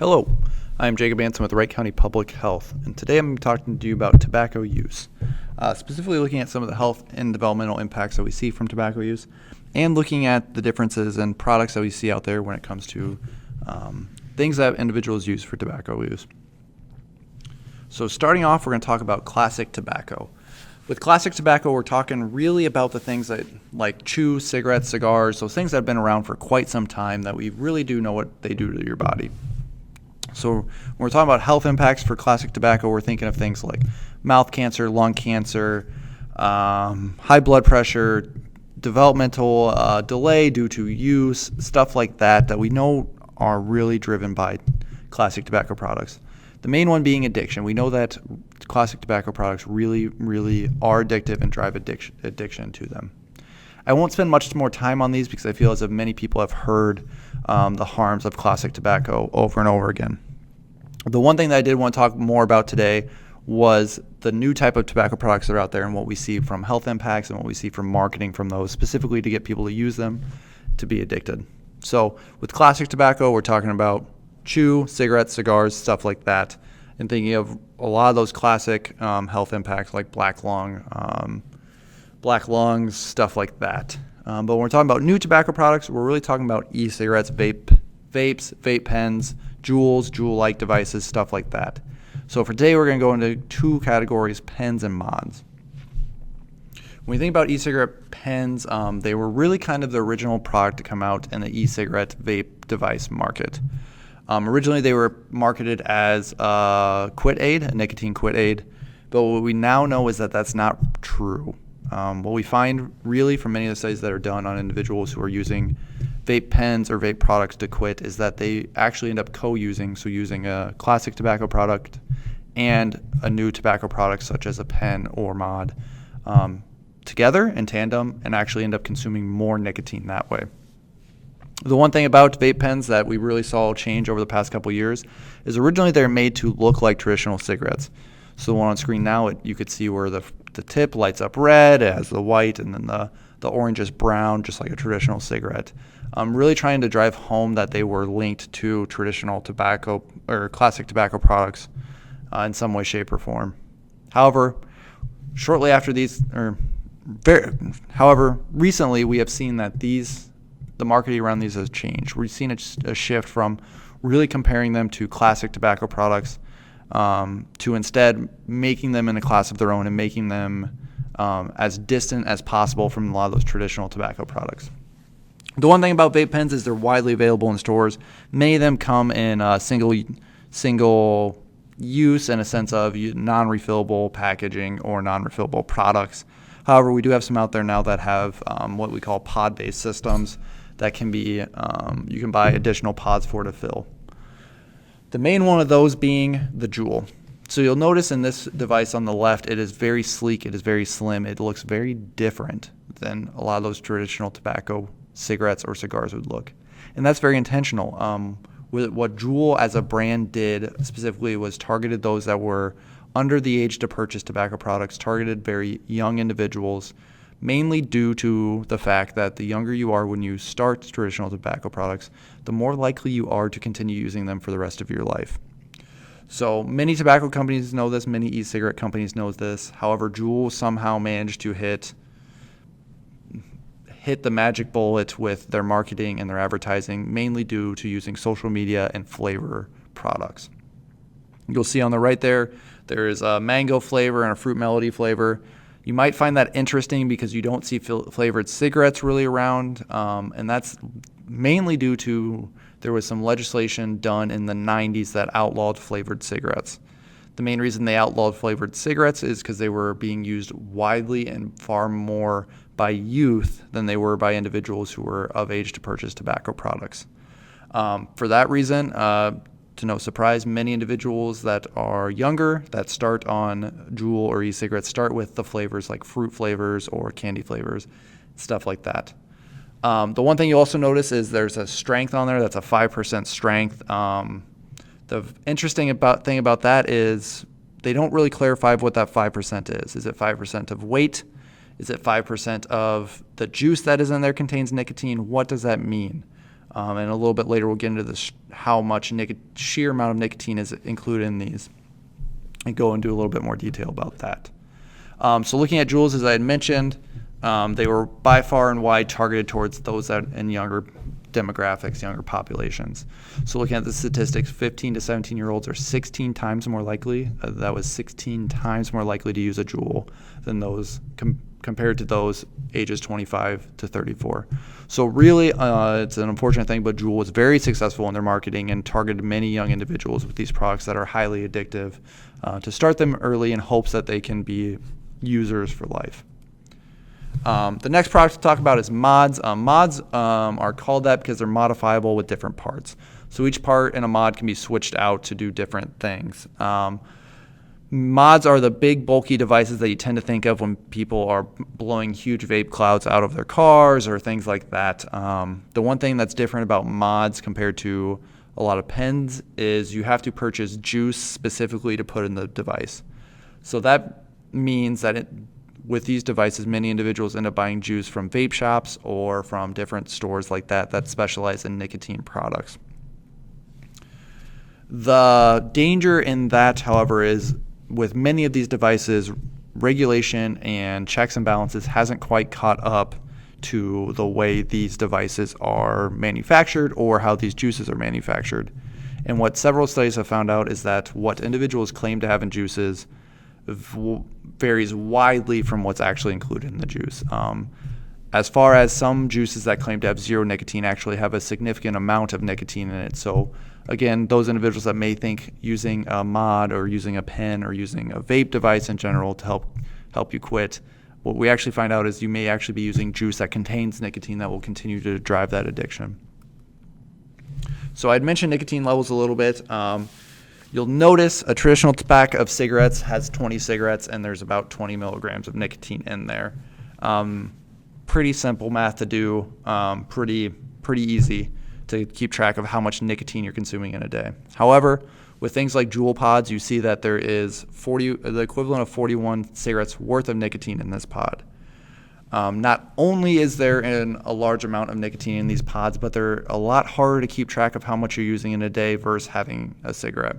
Hello, I'm Jacob Anson with Wright County Public Health, and today I'm talking to you about tobacco use, specifically looking at some of the health and developmental impacts that we see from tobacco use, and looking at the differences in products that we see out there when it comes to things that individuals use for tobacco use. So starting off, we're going to talk about classic tobacco. With classic tobacco, we're talking really about the things that like chew, cigarettes, cigars, those things that have been around for quite some time that we really do know what they do to your body. So when we're talking about health impacts for classic tobacco, we're thinking of things like mouth cancer, lung cancer, high blood pressure, developmental delay due to use, stuff like that we know are really driven by classic tobacco products. The main one being addiction. We know that classic tobacco products really, really are addictive and drive addiction to them. I won't spend much more time on these because I feel as if many people have heard the harms of classic tobacco over and over again. The one thing that I did want to talk more about today was the new type of tobacco products that are out there and what we see from health impacts and what we see from marketing from those, specifically to get people to use them to be addicted. So with classic tobacco, we're talking about chew, cigarettes, cigars, stuff like that, and thinking of a lot of those classic health impacts like black lungs, stuff like that. But when we're talking about new tobacco products, we're really talking about e-cigarettes, vapes, vape pens, Joules, Joule-like devices, stuff like that. So for today, we're going to go into two categories, pens and mods. When we think about e-cigarette pens, they were really kind of the original product to come out in the e-cigarette vape device market. Originally, they were marketed as a quit aid, a nicotine quit aid, but what we now know is that that's not true. What we find really from many of the studies that are done on individuals who are using vape pens or vape products to quit is that they actually end up co-using, so using a classic tobacco product and a new tobacco product such as a pen or mod together in tandem and actually end up consuming more nicotine that way. The one thing about vape pens that we really saw change over the past couple years is originally they're made to look like traditional cigarettes. So the one on screen now, you could see where the tip lights up red, it has the white, and then the orange is brown, just like a traditional cigarette. I'm really trying to drive home that they were linked to traditional tobacco or classic tobacco products in some way, shape, or form. However, shortly after recently we have seen that the marketing around these has changed. We've seen a shift from really comparing them to classic tobacco products to instead making them in a class of their own and making them as distant as possible from a lot of those traditional tobacco products. The one thing about vape pens is they're widely available in stores. Many of them come in single use in a sense of non-refillable packaging or non-refillable products. However, we do have some out there now that have what we call pod-based systems that can be, you can buy additional pods for to fill. The main one of those being the Joule. So you'll notice in this device on the left, it is very sleek, it is very slim, it looks very different than a lot of those traditional tobacco cigarettes or cigars would look. And that's very intentional. What Joule as a brand did specifically was targeted those that were under the age to purchase tobacco products, targeted very young individuals, mainly due to the fact that the younger you are when you start traditional tobacco products, the more likely you are to continue using them for the rest of your life. So many tobacco companies know this, many e-cigarette companies know this. However, Joule somehow managed to hit the magic bullet with their marketing and their advertising, mainly due to using social media and flavor products. You'll see on the right there is a mango flavor and a fruit melody flavor. You might find that interesting because you don't see flavored cigarettes really around, and that's mainly due to there was some legislation done in the 90s that outlawed flavored cigarettes. The main reason they outlawed flavored cigarettes is because they were being used widely and far more by youth than they were by individuals who were of age to purchase tobacco products. For that reason, to no surprise, many individuals that are younger that start on Joule or e-cigarettes start with the flavors like fruit flavors or candy flavors, stuff like that. The one thing you also notice is there's a strength on there that's a 5% strength. The interesting thing about that is they don't really clarify what that 5% is. Is it 5% of weight? Is it 5% of the juice that is in there contains nicotine? What does that mean? And a little bit later we'll get into this, how much sheer amount of nicotine is included in these, and go into a little bit more detail about that. So looking at Joules, as I had mentioned, they were by far and wide targeted towards those that in younger demographics, younger populations. So looking at the statistics, 15 to 17-year-olds are 16 times more likely. That was 16 times more likely to use a Joule than those compared to those ages 25 to 34. So really, it's an unfortunate thing, but Joule was very successful in their marketing and targeted many young individuals with these products that are highly addictive to start them early in hopes that they can be users for life. The next product to talk about is mods. Mods are called that because they're modifiable with different parts. So each part in a mod can be switched out to do different things. Mods are the big, bulky devices that you tend to think of when people are blowing huge vape clouds out of their cars or things like that. The one thing that's different about mods compared to a lot of pens is you have to purchase juice specifically to put in the device. So that means that with these devices, many individuals end up buying juice from vape shops or from different stores like that specialize in nicotine products. The danger in that, however, is with many of these devices, regulation and checks and balances hasn't quite caught up to the way these devices are manufactured or how these juices are manufactured. And what several studies have found out is that what individuals claim to have in juices varies widely from what's actually included in the juice. As far as some juices that claim to have zero nicotine actually have a significant amount of nicotine in it. So again, those individuals that may think using a mod or using a pen or using a vape device in general to help you quit, what we actually find out is you may actually be using juice that contains nicotine that will continue to drive that addiction. So I'd mentioned nicotine levels a little bit. You'll notice a traditional tobacco of cigarettes has 20 cigarettes and there's about 20 milligrams of nicotine in there. Pretty simple math to do, pretty easy to keep track of how much nicotine you're consuming in a day. However, with things like Joule pods, you see that there is the equivalent of 41 cigarettes worth of nicotine in this pod. Not only is there a large amount of nicotine in these pods, but they're a lot harder to keep track of how much you're using in a day versus having a cigarette.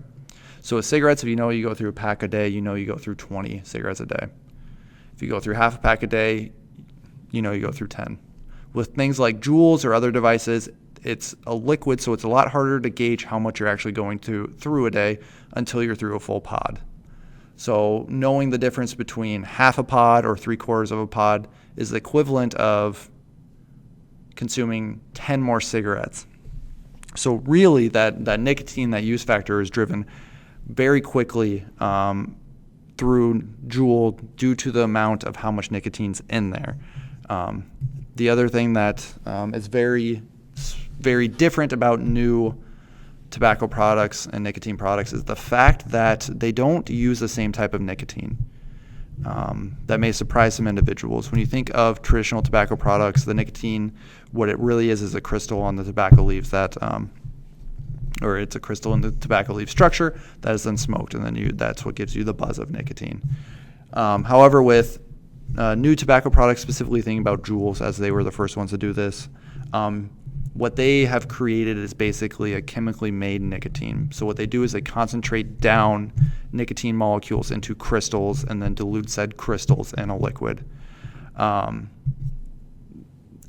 So with cigarettes, if you know you go through a pack a day, you know you go through 20 cigarettes a day. If you go through half a pack a day, you know you go through 10. With things like Joules or other devices, it's a liquid, so it's a lot harder to gauge how much you're actually going through a day until you're through a full pod. So knowing the difference between half a pod or 3/4 of a pod is the equivalent of consuming 10 more cigarettes. So really that nicotine, that use factor is driven very quickly through Joule due to the amount of how much nicotine's in there. The other thing that is very different about new tobacco products and nicotine products is the fact that they don't use the same type of nicotine. That may surprise some individuals. When you think of traditional tobacco products, the nicotine, what it really is a crystal on the tobacco leaves or it's a crystal in the tobacco leaf structure that is then smoked, and then that's what gives you the buzz of nicotine. However, with new tobacco products, specifically thinking about Joules, as they were the first ones to do this, what they have created is basically a chemically made nicotine. So what they do is they concentrate down nicotine molecules into crystals and then dilute said crystals in a liquid.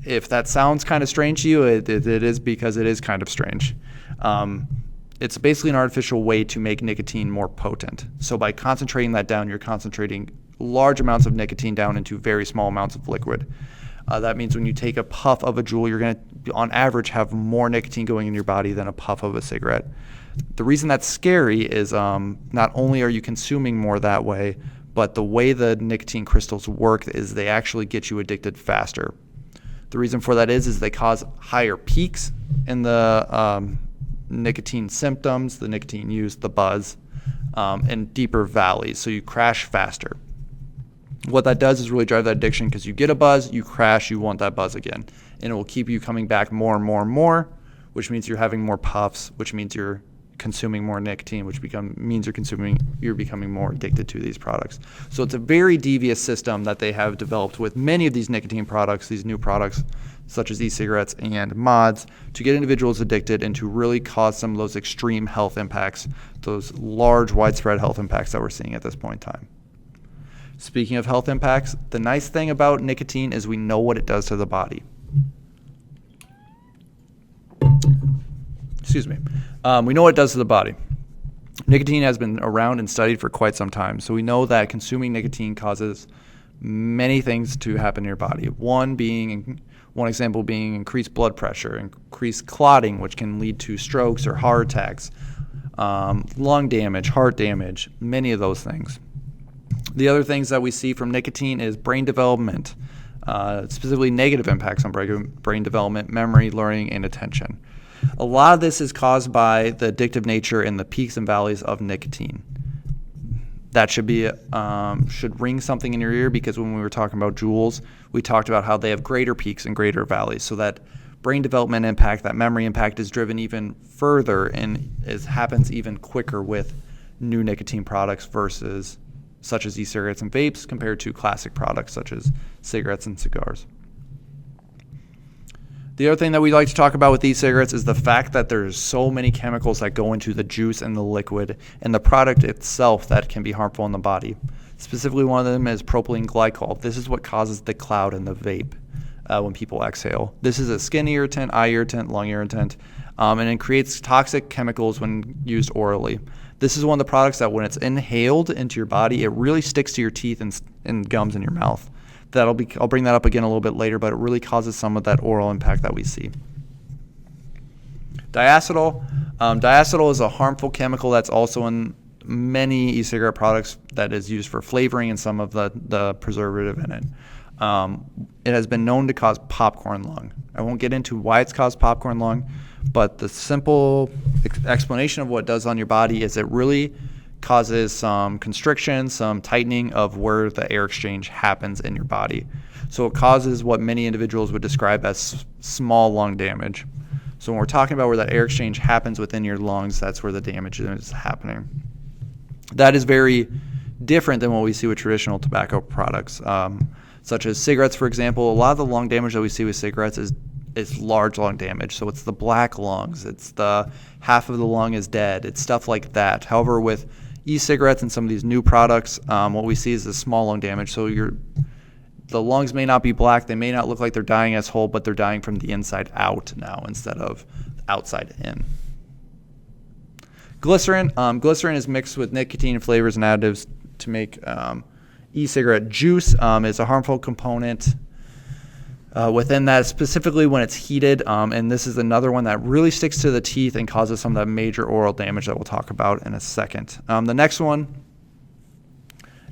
If that sounds kind of strange to you, it is because it is kind of strange. It's basically an artificial way to make nicotine more potent. So by concentrating that down, you're concentrating large amounts of nicotine down into very small amounts of liquid. That means when you take a puff of a Joule, you're going to, on average, have more nicotine going in your body than a puff of a cigarette. The reason that's scary is not only are you consuming more that way, but the way the nicotine crystals work is they actually get you addicted faster. The reason for that is they cause higher peaks in the nicotine symptoms, the nicotine use, the buzz, and deeper valleys, so you crash faster. What that does is really drive that addiction because you get a buzz, you crash, you want that buzz again. And it will keep you coming back more and more and more, which means you're having more puffs, which means you're consuming more nicotine, which means you're becoming more addicted to these products. So it's a very devious system that they have developed with many of these nicotine products, these new products such as e-cigarettes and mods, to get individuals addicted and to really cause some of those extreme health impacts, those large, widespread health impacts that we're seeing at this point in time. Speaking of health impacts, the nice thing about nicotine is we know what it does to the body. Excuse me. We know what it does to the body. Nicotine has been around and studied for quite some time, so we know that consuming nicotine causes many things to happen in your body. One example being increased blood pressure, increased clotting, which can lead to strokes or heart attacks, lung damage, heart damage, many of those things. The other things that we see from nicotine is brain development, specifically negative impacts on brain development, memory, learning, and attention. A lot of this is caused by the addictive nature and the peaks and valleys of nicotine. That should ring something in your ear, because when we were talking about Joules, we talked about how they have greater peaks and greater valleys. So that brain development impact, that memory impact, is driven even further and happens even quicker with new nicotine products versus such as e-cigarettes and vapes compared to classic products such as cigarettes and cigars. The other thing that we like to talk about with e-cigarettes is the fact that there's so many chemicals that go into the juice and the liquid and the product itself that can be harmful in the body. Specifically, one of them is propylene glycol. This is what causes the cloud in the vape when people exhale. This is a skin irritant, eye irritant, lung irritant, and it creates toxic chemicals when used orally. This is one of the products that when it's inhaled into your body, it really sticks to your teeth and gums in your mouth. I'll bring that up again a little bit later, but it really causes some of that oral impact that we see. Diacetyl. Diacetyl is a harmful chemical that's also in many e-cigarette products that is used for flavoring and some of the preservative in it. It has been known to cause popcorn lung. I won't get into why it's caused popcorn lung, but the simple explanation of what it does on your body is it really causes some constriction, some tightening of where the air exchange happens in your body. So it causes what many individuals would describe as small lung damage. So when we're talking about where that air exchange happens within your lungs, that's where the damage is happening. That is very different than what we see with traditional tobacco products, such as cigarettes, for example. A lot of the lung damage that we see with cigarettes is large lung damage. So it's the black lungs. It's the half of the lung is dead. It's stuff like that. However, with e-cigarettes and some of these new products, what we see is the small lung damage. So the lungs may not be black. They may not look like they're dying as whole, but they're dying from the inside out now instead of outside in. Glycerin. Glycerin is mixed with nicotine flavors and additives to make e-cigarette juice. Is a harmful component within that, specifically when it's heated, and this is another one that really sticks to the teeth and causes some of that major oral damage that we'll talk about in a second. The next one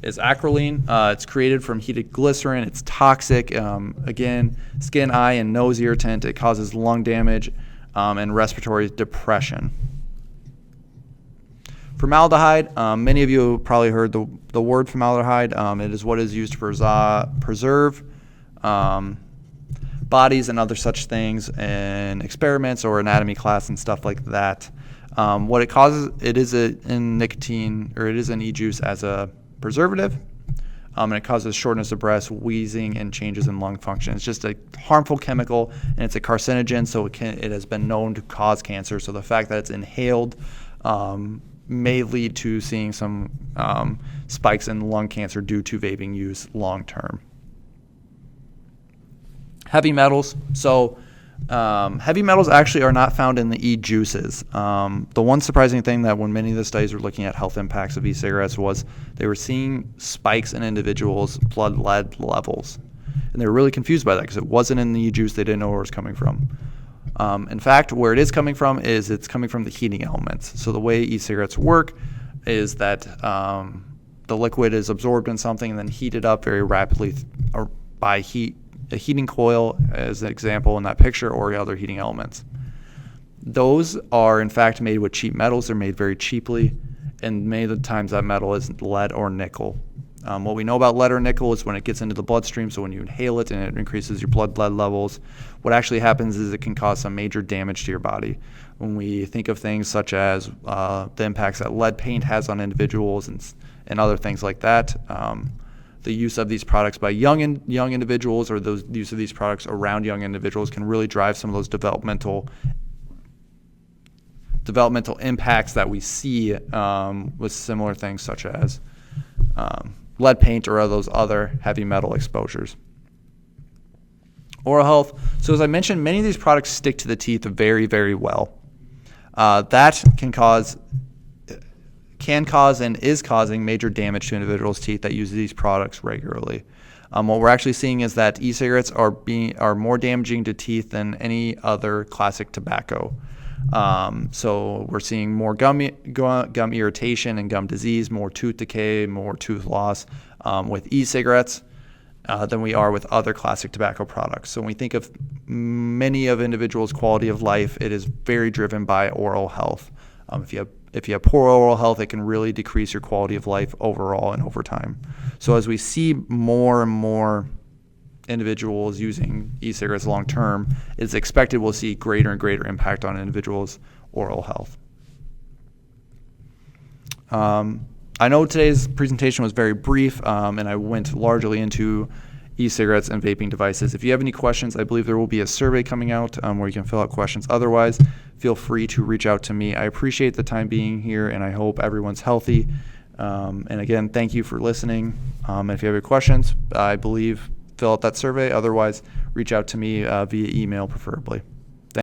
is acrolein. It's created from heated glycerin. It's toxic. Again, skin, eye, and nose irritant. It causes lung damage and respiratory depression. Formaldehyde. Many of you have probably heard the word formaldehyde. It is what is used to preserve bodies and other such things in experiments or anatomy class and stuff like that. What it causes, it is in nicotine, or it is in e-juice as a preservative, and it causes shortness of breath, wheezing, and changes in lung function. It's just a harmful chemical, and it's a carcinogen, so it has been known to cause cancer. So the fact that it's inhaled may lead to seeing some spikes in lung cancer due to vaping use long term. Heavy metals. So heavy metals actually are not found in the e-juices. The one surprising thing that when many of the studies were looking at health impacts of e-cigarettes was they were seeing spikes in individuals' blood lead levels. And they were really confused by that because it wasn't in the e-juice. They didn't know where it was coming from. In fact, where it is coming from is it's coming from the heating elements. So the way e-cigarettes work is that the liquid is absorbed in something and then heated up very rapidly by heat. A heating coil as an example in that picture, or other heating elements. Those are in fact made with cheap metals. They're made very cheaply, and many of the times that metal is lead or nickel. What we know about lead or nickel is when it gets into the bloodstream, so when you inhale it and it increases your blood lead levels, what actually happens is it can cause some major damage to your body. when we think of things such as the impacts that lead paint has on individuals and other things like that. The use of these products by young individuals, or the use of these products around young individuals, can really drive some of those developmental impacts that we see with similar things such as lead paint or those other heavy metal exposures. Oral health. So as I mentioned, many of these products stick to the teeth very, very well. That can cause and is causing major damage to individuals' teeth that use these products regularly. What we're actually seeing is that e-cigarettes are more damaging to teeth than any other classic tobacco. So we're seeing more gum irritation and gum disease, more tooth decay, more tooth loss with e-cigarettes than we are with other classic tobacco products. So when we think of many of individuals' quality of life, it is very driven by oral health. If you have poor oral health, it can really decrease your quality of life overall and over time. So as we see more and more individuals using e-cigarettes long term, it's expected we'll see greater and greater impact on individuals' oral health. I know today's presentation was very brief, and I went largely into e-cigarettes and vaping devices. If you have any questions, I believe there will be a survey coming out where you can fill out questions. Otherwise, feel free to reach out to me. I appreciate the time being here, and I hope everyone's healthy. And again, thank you for listening. And if you have any questions, I believe fill out that survey. Otherwise, reach out to me via email preferably.